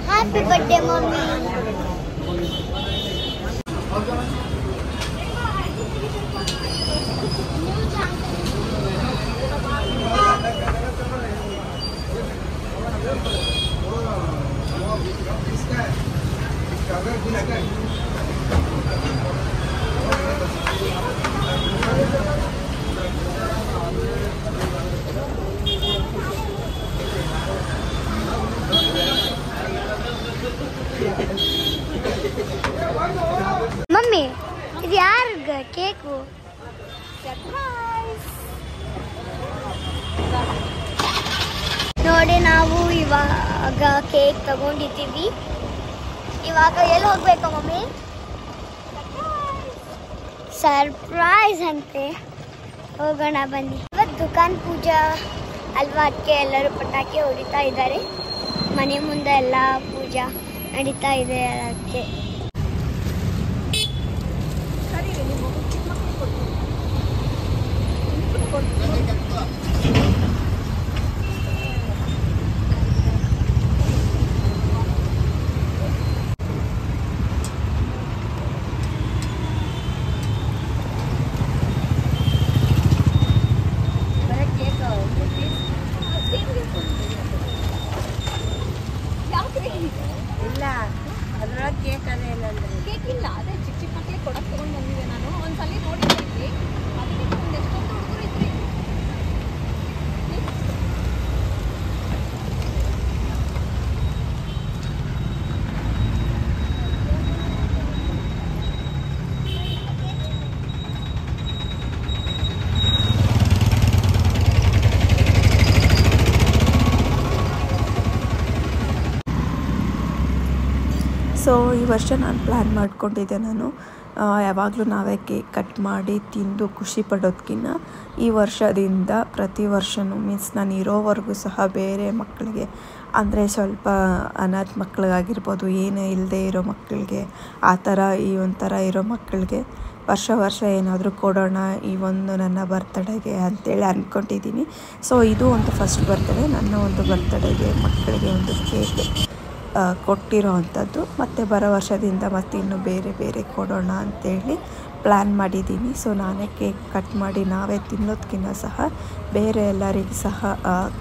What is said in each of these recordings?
Happy birthday, mommy. Mummy ಇದು ಯಾರ್ಗ cake ನೋಡಿ ನಾವು ಇವಾಗ ಕೇಕ್ ತಗೊಂಡಿದ್ದೀವಿ ಇವಾಗ ಎಲ್ಲಿ ಹೋಗ್ಬೇಕು ಮಮ್ಮಿ ಸರ್ಪ್ರೈಸ್ ಅಂತೆ ಹೋಗೋಣ ಬನ್ನಿ ಇವತ್ತು ದುಕಾನ್ ಪೂಜಾ ಅಲ್ವಾ ಅದಕ್ಕೆ ಎಲ್ಲರೂ ಪಟಾಕಿ ಹೊಡಿತಾ ಇದ್ದಾರೆ ಮನೆ ಮುಂದೆ ಎಲ್ಲ ಪೂಜಾ ನಡೀತಾ ಇದೆ ಅದಕ್ಕೆ ಇಲ್ಲ ಅದ್ರೊಳಗೆ ಕೇಕ್ ಅದೇ ಇಲ್ಲ ಅಂದ್ರೆ ಕೇಕ್ ಇಲ್ಲ ಅದೇ ಚಿಕ್ಕ ಚಿಕ್ಕ ಮಕ್ಕಳಿಗೆ ಕೊಡಕ್ಕೆ ತಗೊಂಡು ಬಂದಿದ್ದೆ ನಾನು ಒಂದ್ಸಲ ನೋಡಿದ್ದೆ ಅದಕ್ಕೆ ಒಂದು ಎಷ್ಟೊಂದು ಹುಡುಗರು ಇದ್ರಿ ಸೊ ಈ ವರ್ಷ ನಾನು ಪ್ಲ್ಯಾನ್ ಮಾಡ್ಕೊಂಡಿದ್ದೆ ನಾನು ಯಾವಾಗಲೂ ನಾವೇ ಕೇಕ್ ಕಟ್ ಮಾಡಿ ತಿಂದು ಖುಷಿ ಪಡೋದಕ್ಕಿಂತ ಈ ವರ್ಷದಿಂದ ಪ್ರತಿ ವರ್ಷವೂ ಮೀನ್ಸ್ ನಾನು ಇರೋವರೆಗೂ ಸಹ ಬೇರೆ ಮಕ್ಕಳಿಗೆ ಅಂದರೆ ಸ್ವಲ್ಪ ಅನಾಥ ಮಕ್ಕಳಿಗಾಗಿರ್ಬೋದು ಏನೇ ಇಲ್ಲದೆ ಇರೋ ಮಕ್ಕಳಿಗೆ ಆ ಥರ ಈ ಒಂಥರ ಇರೋ ಮಕ್ಕಳಿಗೆ ವರ್ಷ ಏನಾದರೂ ಕೊಡೋಣ ಈ ಒಂದು ನನ್ನ ಬರ್ತಡೆಗೆ ಅಂತೇಳಿ ಅಂದ್ಕೊಂಡಿದ್ದೀನಿ ಸೊ ಇದು ಒಂದು ಫಸ್ಟ್ ಬರ್ತಡೇ ನನ್ನ ಒಂದು ಬರ್ತಡೆಗೆ ಮಕ್ಕಳಿಗೆ ಒಂದು ಕೇಕ್ ಕೊಟ್ಟಿರೋ ಅಂಥದ್ದು ಮತ್ತು ಬರೋ ವರ್ಷದಿಂದ ಮತ್ತೆ ಇನ್ನೂ ಬೇರೆ ಬೇರೆ ಕೊಡೋಣ ಅಂತೇಳಿ ಪ್ಲ್ಯಾನ್ ಮಾಡಿದ್ದೀನಿ ಸೊ ನಾನೇ ಕೇಕ್ ಕಟ್ ಮಾಡಿ ನಾವೇ ತಿನ್ನೋದಕ್ಕಿಂತ ಸಹ ಬೇರೆ ಎಲ್ಲರಿಗೂ ಸಹ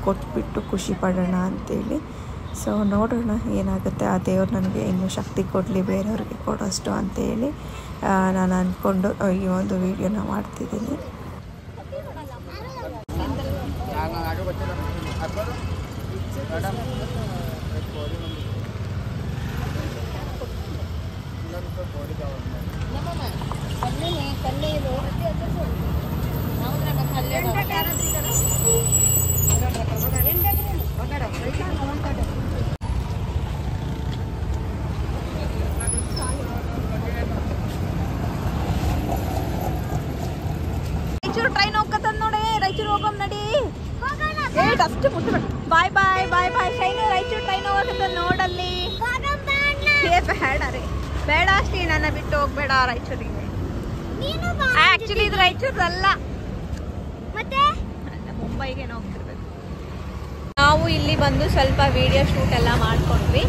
ಕೊಟ್ಬಿಟ್ಟು ಖುಷಿ ಪಡೋಣ ಅಂತೇಳಿ ಸೊ ನೋಡೋಣ ಏನಾಗುತ್ತೆ ಆ ದೇವ್ರು ನನಗೆ ಇನ್ನೂ ಶಕ್ತಿ ಕೊಡಲಿ ಬೇರೆಯವ್ರಿಗೆ ಕೊಡೋಷ್ಟು ಅಂತೇಳಿ ನಾನು ಅಂದ್ಕೊಂಡು ಈ ಒಂದು ವಿಡಿಯೋನ ಮಾಡ್ತಿದ್ದೀನಿ ರಾಯಚೂರು ಟ್ರೈನ್ ಹೋಗ್ಕತ್ತದ ನೋಡಿ ರಾಯಚೂರು ಹೋಗೋಮ್ ನಡಿ ಅಷ್ಟು ಮುಟ್ಬೇಡ ಬಾಯ್ ಬಾಯ್ ಬಾಯ್ ಬಾಯ್ ಶೈನಿ ರಾಯಚೂರು ಟ್ರೈನ್ ಹೋಗತ್ತದ ನೋಡಲ್ಲಿ ಬೇಡ ರೀ ಬೇಡ ಅಷ್ಟೇ ನನ್ನ ಬಿಟ್ಟು ಹೋಗ್ಬೇಡ ರಾಯಚೂರಿಗೆ ಆಕ್ಚುಲಿ ಇದು ರಾಯಚೂರಲ್ಲ ಮತ್ತೆ ಮುಂಬೈಗೆ ಹೋಗ್ತಿರ್ಬೇಕು ನಾವು ಇಲ್ಲಿ ಬಂದು ಸ್ವಲ್ಪ ವಿಡಿಯೋ ಶೂಟ್ ಎಲ್ಲ ಮಾಡ್ಕೊಂಡ್ವಿ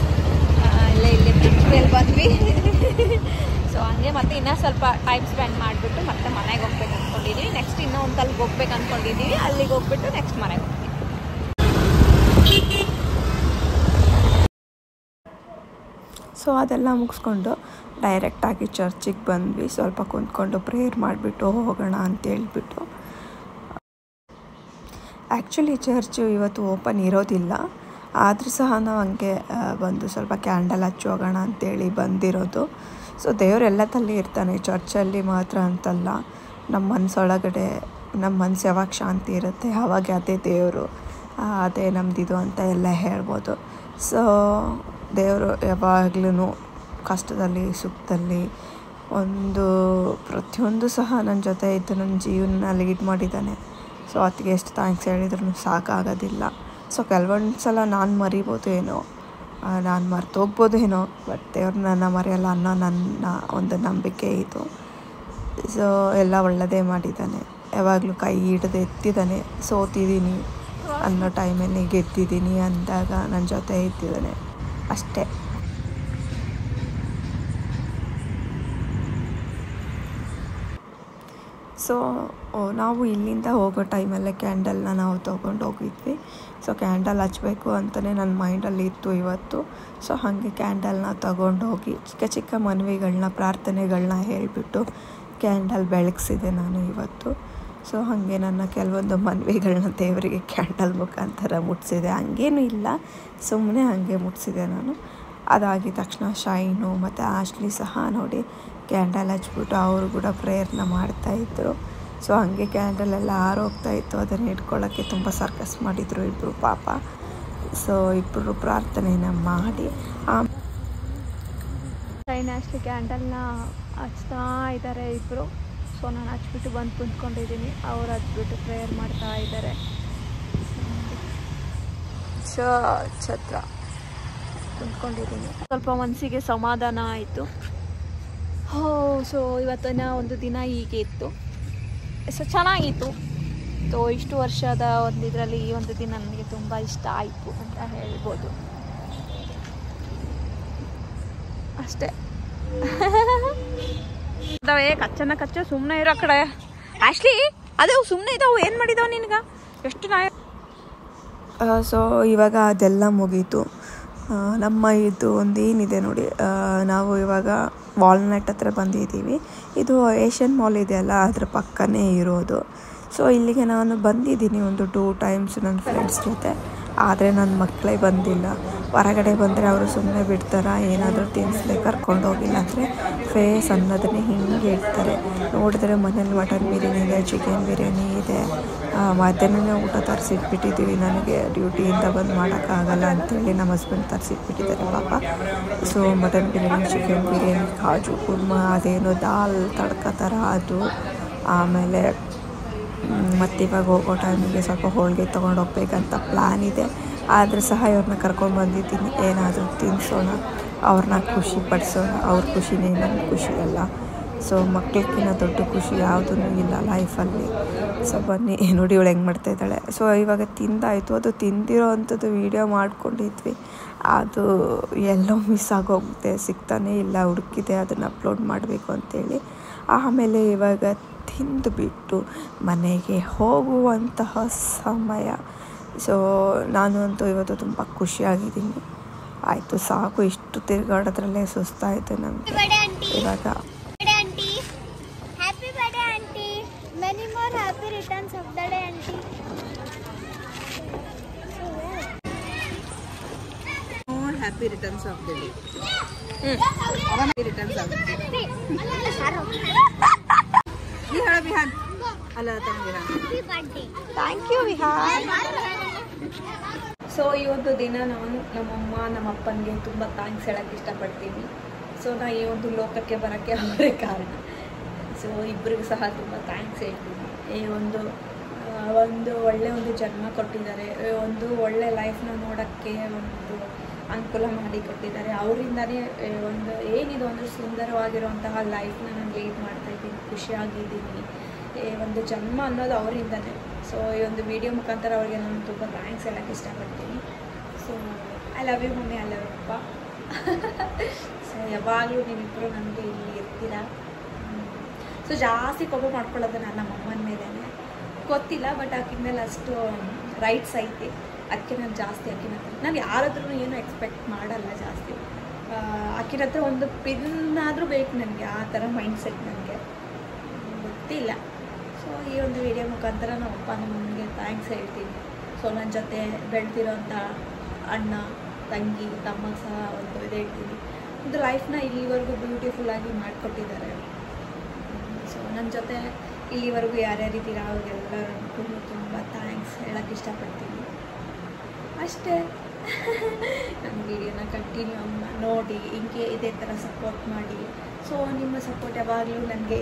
ಇಲ್ಲಿ ಬ್ರಿಡ್ಜ್ ಮೇಲೆ ಬಂದ್ವಿ ಸೊ ಹಂಗೆ ಮತ್ತೆ ಇನ್ನೂ ಸ್ವಲ್ಪ ಟೈಮ್ ಸ್ಪೆಂಡ್ ಮಾಡಿಬಿಟ್ಟು ಮತ್ತೆ ಮನೆಗೆ ಹೋಗ್ಬೇಕು ಅಂದ್ಕೊಂಡಿದ್ದೀವಿ ನೆಕ್ಸ್ಟ್ ಇನ್ನೂ ಒಂದು ಕಲ್ಗೆ ಹೋಗ್ಬೇಕು ಅಂದ್ಕೊಂಡಿದ್ದೀವಿ ಅಲ್ಲಿಗೆ ಹೋಗ್ಬಿಟ್ಟು ನೆಕ್ಸ್ಟ್ ಮನೆಗೆ ಹೋಗ್ತೀವಿ ಸೊ ಅದೆಲ್ಲ ಮುಗಿಸ್ಕೊಂಡು ಡೈರೆಕ್ಟಾಗಿ ಚರ್ಚಿಗೆ ಬಂದ್ವಿ ಸ್ವಲ್ಪ ಕುಂತ್ಕೊಂಡು ಪ್ರೇಯರ್ ಮಾಡಿಬಿಟ್ಟು ಹೋಗೋಣ ಅಂತೇಳ್ಬಿಟ್ಟು ಆ್ಯಕ್ಚುಲಿ ಚರ್ಚು ಇವತ್ತು ಓಪನ್ ಇರೋದಿಲ್ಲ ಆದರೂ ಸಹ ನಾವು ಹಂಗೆ ಬಂದು ಸ್ವಲ್ಪ ಕ್ಯಾಂಡಲ್ ಹಚ್ಚಿ ಹೋಗೋಣ ಅಂತೇಳಿ ಬಂದಿರೋದು ಸೊ ದೇವರೆಲ್ಲ ತಲ್ಲಿ ಇರ್ತಾನೆ ಚರ್ಚಲ್ಲಿ ಮಾತ್ರ ಅಂತಲ್ಲ ನಮ್ಮ ಮನಸ್ಸೊಳಗಡೆ ನಮ್ಮ ಮನಸ್ಸು ಯಾವಾಗ ಶಾಂತಿ ಇರುತ್ತೆ ಆವಾಗ ಅದೇ ದೇವರು ಅದೇ ನಮ್ಮದಿದು ಅಂತ ಎಲ್ಲ ಹೇಳ್ಬೋದು ಸೊ ದೇವರು ಯಾವಾಗ್ಲೂ ಕಷ್ಟದಲ್ಲಿ ಸುಖದಲ್ಲಿ ಒಂದು ಪ್ರತಿಯೊಂದು ಸಹ ನನ್ನ ಜೊತೆ ಇದ್ದು ನನ್ನ ಜೀವನ ಲೀಡ್ ಮಾಡಿದ್ದಾನೆ ಸೊ ಅದಕ್ಕೆ ಎಷ್ಟು ಥ್ಯಾಂಕ್ಸ್ ಹೇಳಿದ್ರೂ ಸಾಕಾಗೋದಿಲ್ಲ ಸೊ ಕೆಲವೊಂದು ಸಲ ನಾನು ಮರಿಬೋದು ಏನೋ ನಾನು ಮರ್ತೋಗ್ಬೋದು ಏನೋ ಬಟ್ ದೇವ್ರು ನನ್ನ ಮರೆಯಲ್ಲ ಅನ್ನೋ ನನ್ನ ಒಂದು ನಂಬಿಕೆ ಇದು ಸೊ ಎಲ್ಲ ಒಳ್ಳೆಯದೇ ಮಾಡಿದ್ದಾನೆ ಯಾವಾಗಲೂ ಕೈ ಹಿಡಿದು ಎತ್ತಿದ್ದಾನೆ. ಸೋತಿದ್ದೀನಿ ಅನ್ನೋ ಟೈಮಲ್ಲಿ ಗೆದ್ದಿದ್ದೀನಿ ಅಂದಾಗ ನನ್ನ ಜೊತೆ ಇದ್ದಿದ್ದಾನೆ ಅಷ್ಟೇ. ಸೊ ನಾವು ಇಲ್ಲಿಂದ ಹೋಗೋ ಟೈಮಲ್ಲೇ ಕ್ಯಾಂಡಲ್ನ ನಾವು ತೊಗೊಂಡು ಹೋಗಿದ್ವಿ. ಸೊ ಕ್ಯಾಂಡಲ್ ಹಚ್ಚಬೇಕು ಅಂತಲೇ ನನ್ನ ಮೈಂಡಲ್ಲಿ ಇತ್ತು ಇವತ್ತು. ಸೊ ಹಾಗೆ ಕ್ಯಾಂಡಲ್ನ ತಗೊಂಡು ಹೋಗಿ ಚಿಕ್ಕ ಚಿಕ್ಕ ಮನವಿಗಳನ್ನ ಪ್ರಾರ್ಥನೆಗಳನ್ನ ಹೇಳಿಬಿಟ್ಟು ಕ್ಯಾಂಡಲ್ ಬೆಳಗಿಸಿದೆ ನಾನು ಇವತ್ತು. ಸೊ ಹಾಗೆ ನನ್ನ ಕೆಲವೊಂದು ಮನವಿಗಳನ್ನ ದೇವರಿಗೆ ಕ್ಯಾಂಡಲ್ ಮುಖಾಂತರ ಮುಟ್ಟಿಸಿದೆ. ಹಂಗೇನೂ ಇಲ್ಲ, ಸುಮ್ಮನೆ ಹಾಗೆ ಮುಟ್ಟಿಸಿದೆ ನಾನು. ಅದಾಗಿದ ತಕ್ಷಣ ಶೈನು ಮತ್ತು ಆಶ್ಲಿ ಸಹ ನೋಡಿ ಕ್ಯಾಂಡಲ್ ಹಚ್ಬಿಟ್ಟು ಅವರು ಕೂಡ ಪ್ರೇಯರ್ನ ಮಾಡ್ತಾಯಿದ್ರು. ಸೊ ಹಾಗೆ ಕ್ಯಾಂಡಲೆಲ್ಲ ಆರೋಗ್ತಾಯಿತ್ತು, ಅದನ್ನು ಇಟ್ಕೊಳ್ಳೋಕ್ಕೆ ತುಂಬ ಸರ್ಕಸ್ ಮಾಡಿದರು ಇಬ್ಬರು ಪಾಪ. ಸೊ ಇಬ್ಬರು ಪ್ರಾರ್ಥನೆನ ಮಾಡಿ ಶೈನ್ ಆಶ್ಲಿ ಕ್ಯಾಂಡಲ್ನ ಹಚ್ತಾ ಇದ್ದಾರೆ ಇಬ್ಬರು. ಸೊ ನಾನು ಹಚ್ಬಿಟ್ಟು ಬಂದು ಕುಂತ್ಕೊಂಡಿದ್ದೀನಿ, ಅವ್ರು ಹಚ್ಬಿಟ್ಟು ಪ್ರೇಯರ್ ಮಾಡ್ತಾ ಇದ್ದಾರೆ. ಛತ್ರ ಕುಂತ್ಕೊಂಡಿದ್ದೀನಿ, ಸ್ವಲ್ಪ ಮನಸ್ಸಿಗೆ ಸಮಾಧಾನ ಆಯಿತು. ಸೊ ಇವತ್ತಿನ ಒಂದು ದಿನ ಹೀಗೆ ಇತ್ತು. ಸೊ ಚೆನ್ನಾಗಿತ್ತು. ಸೊ ಇಷ್ಟು ವರ್ಷದ ಒಂದು ಇದರಲ್ಲಿ ಈ ಒಂದು ದಿನ ನನಗೆ ತುಂಬ ಇಷ್ಟ ಆಯಿತು ಅಂತ ಹೇಳ್ಬೋದು ಅಷ್ಟೇ. ಅದಾವೆ ಕಚ್ಚ ಸುಮ್ಮನೆ ಇರೋ ಕಡೆ. ಆಶ್ಲಿ ಅದೇ ಸುಮ್ಮನೆ ಇದ್ದಾವೆ, ಏನು ಮಾಡಿದಾವೆ ನಿನ್ಗೆ? ಎಷ್ಟು ನಾಯ. ಸೊ ಇವಾಗ ಅದೆಲ್ಲ ಮುಗೀತು. ನಮ್ಮ ಇದು ಒಂದು ಏನಿದೆ ನೋಡಿ, ನಾವು ಇವಾಗ ವಾಲ್ನಟ್ ಹತ್ರ ಬಂದಿದ್ದೀವಿ. ಇದು ಏಷ್ಯನ್ ಮಾಲ್ ಇದೆಯಲ್ಲ, ಅದ್ರ ಪಕ್ಕನೇ ಇರೋದು. ಸೊ ಇಲ್ಲಿಗೆ ನಾನು ಬಂದಿದ್ದೀನಿ ಒಂದು 2 ಟೈಮ್ಸ್ ನನ್ನ ಫ್ರೆಂಡ್ಸ್ ಜೊತೆ. ಆದರೆ ನನ್ನ ಮಕ್ಕಳೇ ಬಂದಿಲ್ಲ. ಹೊರಗಡೆ ಬಂದರೆ ಅವರು ಸುಮ್ಮನೆ ಬಿಡ್ತಾರೆ, ಏನಾದರೂ ತಿನ್ನಿಸ್ಲೆ ಕರ್ಕೊಂಡು ಹೋಗಿಲ್ಲ ಅಂದರೆ ಫೇಸ್ ಅನ್ನೋದನ್ನೇ ಹಿಂಗೆ ಇಡ್ತಾರೆ. ನೋಡಿದ್ರೆ ಮನೇಲಿ ಮಟನ್ ಬಿರಿಯಾನಿ ಇದೆ, ಚಿಕನ್ ಬಿರಿಯಾನಿ ಇದೆ, ಮಧ್ಯಾಹ್ನನೇ ಊಟ ತರಿಸಿಟ್ಬಿಟ್ಟಿದ್ದೀವಿ. ನನಗೆ ಡ್ಯೂಟಿಯಿಂದ ಬಂದು ಮಾಡೋಕ್ಕಾಗಲ್ಲ ಅಂತೇಳಿ ನಮ್ಮ ಹಸ್ಬೆಂಡ್ ತರಿಸಿಟ್ಬಿಟ್ಟಿದ್ದಾರೆ ಪಾಪ. So mutton biryani, chicken biryani, ಕಾಜು ಕುರ್ಮಾ, ಅದೇನೋ ದಾಲ್ ತಡ್ಕ ಥರ ಅದು. ಆಮೇಲೆ ಮತ್ತಿವಾಗ ಹೋಗೋ ಟೈಮಿಗೆ ಸ್ವಲ್ಪ ಹೋಳಿಗೆ ತೊಗೊಂಡು ಹೋಗ್ಬೇಕಂತ ಪ್ಲ್ಯಾನ್ ಇದೆ. ಆದರೆ ಸಹ ಇವ್ರನ್ನ ಕರ್ಕೊಂಡು ಬಂದಿದ್ದೀನಿ, ಏನಾದರೂ ತಿನ್ನಿಸೋಣ, ಅವ್ರನ್ನ ಖುಷಿ ಪಡಿಸೋಣ. ಅವ್ರ ಖುಷಿನೇ ನನ್ನ ಖುಷಿ ಅಲ್ಲ. ಸೊ ಮಕ್ಕಳಿಗಿನ್ನ ದೊಡ್ಡ ಖುಷಿ ಯಾವುದೂ ಇಲ್ಲ ಲೈಫಲ್ಲಿ. ಸೊ ಬನ್ನಿ ನೋಡಿ ಇವಳು ಹೆಂಗೆ ಮಾಡ್ತಾಯಿದ್ದಾಳೆ. ಸೊ ಇವಾಗ ತಿಂದಾಯಿತು. ಅದು ತಿಂದಿರೋ ಅಂಥದ್ದು ವೀಡಿಯೋ ಮಾಡ್ಕೊಂಡಿದ್ವಿ, ಅದು ಎಲ್ಲೋ ಮಿಸ್ ಆಗೋಗುತ್ತೆ, ಸಿಗ್ತಾನೇ ಇಲ್ಲ. ಹುಡುಕಿದೆ ಅದನ್ನು ಅಪ್ಲೋಡ್ ಮಾಡಬೇಕು ಅಂತೇಳಿ. ಆಮೇಲೆ ಇವಾಗ ತಿಂದುಬಿಟ್ಟು ಮನೆಗೆ ಹೋಗುವಂತಹ ಸಮಯ. ಸೊ ನಾನು ಅಂತೂ ಇವತ್ತು ತುಂಬ ಖುಷಿಯಾಗಿದ್ದೀನಿ. ಆಯಿತು ಸಾಕು, ಇಷ್ಟು ತಿರುಗಾಡೋದ್ರಲ್ಲೇ ಸುಸ್ತಾಯಿತು ನನಗೆ. ಇವಾಗ happy birthday aunty, many more happy returns of the day aunty. Happy returns of the day. Happy returns of the day. Vihaan ಅಲ್ಲ ಥ್ಯಾಂಕ್ ಯು ವಿಹಾನ್. ಸೊ ಈ ಒಂದು ದಿನ ನಾನು ನಮ್ಮಮ್ಮ ನಮ್ಮಪ್ಪನಿಗೆ ತುಂಬ ಥ್ಯಾಂಕ್ಸ್ ಹೇಳೋಕ್ಕೆ ಇಷ್ಟಪಡ್ತೀನಿ. ಸೊ ನಾ ಈ ಒಂದು ಲೋಕಕ್ಕೆ ಬರೋಕ್ಕೆ ಅವರೇ ಕಾರಣ. ಸೊ ಇಬ್ಬರಿಗೂ ಸಹ ತುಂಬ ಥ್ಯಾಂಕ್ಸ್ ಹೇಳ್ತೀನಿ. ಈ ಒಂದು ಒಳ್ಳೆ ಒಂದು ಜನ್ಮ ಕೊಟ್ಟಿದ್ದಾರೆ, ಒಂದು ಒಳ್ಳೆ ಲೈಫ್ನ ನೋಡೋಕ್ಕೆ ಒಂದು ಅನುಕೂಲ ಮಾಡಿ ಕೊಟ್ಟಿದ್ದಾರೆ. ಅವರಿಂದನೇ ಒಂದು ಏನಿದೆ ಒಂದು ಸುಂದರವಾಗಿರುವಂತಹ ಲೈಫ್ನ ನಾನು ಲೀಡ್ ಮಾಡ್ತಾಯಿದ್ದೀನಿ, ಖುಷಿಯಾಗಿದ್ದೀನಿ. ಒಂದು ಜನ್ಮ ಅನ್ನೋದು ಅವರಿಂದನೇ. ಸೊ ಈ ಒಂದು ವಿಡಿಯೋ ಮುಖಾಂತರ ಅವ್ರಿಗೆ ನಾನು ತುಂಬ ಥ್ಯಾಂಕ್ಸ್ ಹೇಳೋಕ್ಕೆ ಇಷ್ಟಪಡ್ತೀನಿ. So I love you mummy, I love you ಅಪ್ಪ. ಸೊ ಯಾವಾಗಲೂ ನೀವಿಬ್ಬರು ನನಗೆ ಇಲ್ಲಿ ಇರ್ತೀರ. ಸೊ ಜಾಸ್ತಿ ಕೋಪ ಮಾಡ್ಕೊಳ್ಳೋದು ನಾನು ನಮ್ಮಮ್ಮನ ಮೇಲೇ ಗೊತ್ತಿಲ್ಲ, ಬಟ್ ಆಕಿನ ಮೇಲೆ ಅಷ್ಟು ರೈಟ್ಸ್ ಐತಿ. ಅದಕ್ಕೆ ನಾನು ಜಾಸ್ತಿ ಆಕಿನ ಹತ್ರ ನಾನು ಯಾರಾದ್ರೂ ಏನೂ ಎಕ್ಸ್ಪೆಕ್ಟ್ ಮಾಡಲ್ಲ ಜಾಸ್ತಿ. ಆಕಿನ ಹತ್ರ ಒಂದು ಪಿನ್ನಾದರೂ ಬೇಕು ನನಗೆ, ಆ ಥರ ಮೈಂಡ್ಸೆಟ್ ನನಗೆ ಗೊತ್ತಿಲ್ಲ. ಸೊ ಈ ಒಂದು ವಿಡಿಯೋ ಮುಖಾಂತರ ನಮ್ಮಪ್ಪ ನಮ್ಮನಿಗೆ ಥ್ಯಾಂಕ್ಸ್ ಹೇಳ್ತೀನಿ. ಸೊ ನನ್ನ ಜೊತೆ ಬೆಳೆದಿರೋಂಥ ಅಣ್ಣ ತಂಗಿ ತಮ್ಮ ಸಹ ಒಂದು ಇದು ಹೇಳ್ತೀನಿ. ಒಂದು ಲೈಫ್ನ ಇಲ್ಲಿವರೆಗೂ ಬ್ಯೂಟಿಫುಲ್ಲಾಗಿ ಮಾಡಿಕೊಟ್ಟಿದ್ದಾರೆ. ಸೊ ನನ್ನ ಜೊತೆ ಇಲ್ಲಿವರೆಗೂ ಯಾರ್ಯಾರಿದ್ದೀರ ಅವ್ರಿಗೆಲ್ಲರಿಗೂ ತುಂಬ ಥ್ಯಾಂಕ್ಸ್ ಹೇಳೋಕ್ಕೆ ಇಷ್ಟಪಡ್ತೀನಿ ಅಷ್ಟೇ. ನನ್ನ ವಿಡಿಯೋನ ಕಂಟಿನ್ಯೂ ನೋಡಿ ಹಿಂಗೆ ಇದೇ ಥರ ಸಪೋರ್ಟ್ ಮಾಡಿ. ಸೊ ನಿಮ್ಮ ಸಪೋರ್ಟ್ ಯಾವಾಗಲೂ ನನಗೆ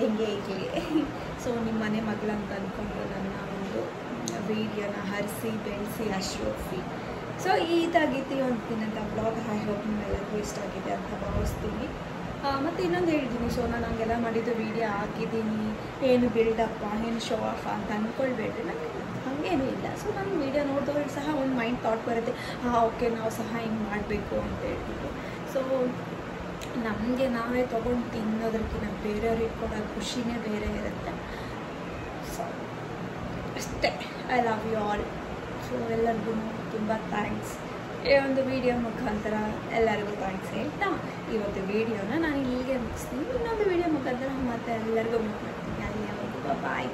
ಹಿಂಗೆ ಇರಲಿ. ಸೊ ನಿಮ್ಮ ಮನೆ ಮಗಳಂತ ಅಂದ್ಕೊಂಡು ನನ್ನ ಒಂದು ವಿಡಿಯೋನ ಹರಿಸಿ ಬೆಳೆಸಿ ಅಶ್ರೋಫಿ. ಸೊ ಇದಾಗಿತ್ತು ಒಂದು ದಿನದ ಬ್ಲಾಗ್. ಐ ಹೋಪ್ ನಿಮ್ಮೆಲ್ಲರಿಗೂ ಇಷ್ಟ ಆಗಿದೆ ಅಂತ ಭಾವಿಸ್ತೀನಿ. ಮತ್ತು ಇನ್ನೊಂದು ಹೇಳಿದ್ದೀನಿ, ಸೊ ನಾನು ಹಂಗೆಲ್ಲ ಮಾಡಿದ್ದು ವೀಡಿಯೋ ಹಾಕಿದ್ದೀನಿ, ಏನು ಬಿಲ್ಡಪ್ಪ ಏನು ಶೋ ಆಫ್ ಅಂತ ಅಂದ್ಕೊಳ್ಬೇಡ್ರಿ, ನನಗೆ ಹಾಗೇನೂ ಇಲ್ಲ. ಸೊ ನಾನು ವೀಡಿಯೋ ನೋಡಿದವ್ರಿಗೆ ಸಹ ಒಂದು ಮೈಂಡ್ ಥಾಟ್ ಬರುತ್ತೆ, ಓಕೆ ನಾವು ಸಹ ಹಿಂಗೆ ಮಾಡಬೇಕು ಅಂತ ಹೇಳ್ಬಿಟ್ಟು. ಸೊ ನಮಗೆ ನಾವೇ ತೊಗೊಂಡು ತಿನ್ನೋದಕ್ಕಿಂತ ಬೇರೆಯವ್ರಿಗೆ ಕೊಡೋ ಖುಷಿನೇ ಬೇರೆ ಇರುತ್ತೆ. ಸೊ ಅಷ್ಟೇ. I love you all. So ಎಲ್ಲರಿಗೂ ತುಂಬ ಥ್ಯಾಂಕ್ಸ್. ಈ ಒಂದು ವಿಡಿಯೋ ಮುಖಾಂತರ ಎಲ್ಲರಿಗೂ ಥ್ಯಾಂಕ್ಸ್ ಹೇಳ್ತಾ ಇವತ್ತು ವಿಡಿಯೋನ ನಾನು ಇಲ್ಲಿಗೆ ಮುಗಿಸ್ತೀನಿ. ಇನ್ನೊಂದು ವಿಡಿಯೋ ಮುಖಾಂತರ ಮತ್ತೆ ಎಲ್ಲರಿಗೂ ಮೀಟ್ ಮಾಡ್ತೀನಿ. ಅಲ್ಲಿ ಬಾಯ್.